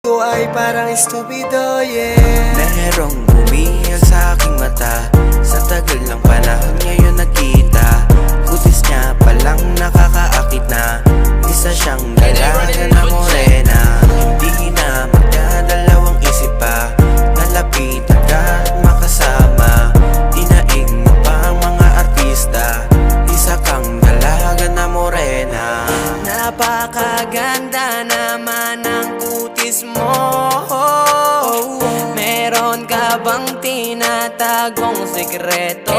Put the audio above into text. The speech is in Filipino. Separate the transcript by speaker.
Speaker 1: puto ay parang estupido, yeah.
Speaker 2: Merong umiiyak sa aking mata, sa tagal ng panahon ngayon nakita. Kutis niya palang nakakaakit na, isa siyang dalaga na morena. Hindi na magdadalawang isip pa, nalapit agad makasama. Dinaig mo pa ang mga artista, isa kang dalaga na morena.
Speaker 1: Napakaganda naman ang kutis mo. Meron ka bang tinatagong sekreto?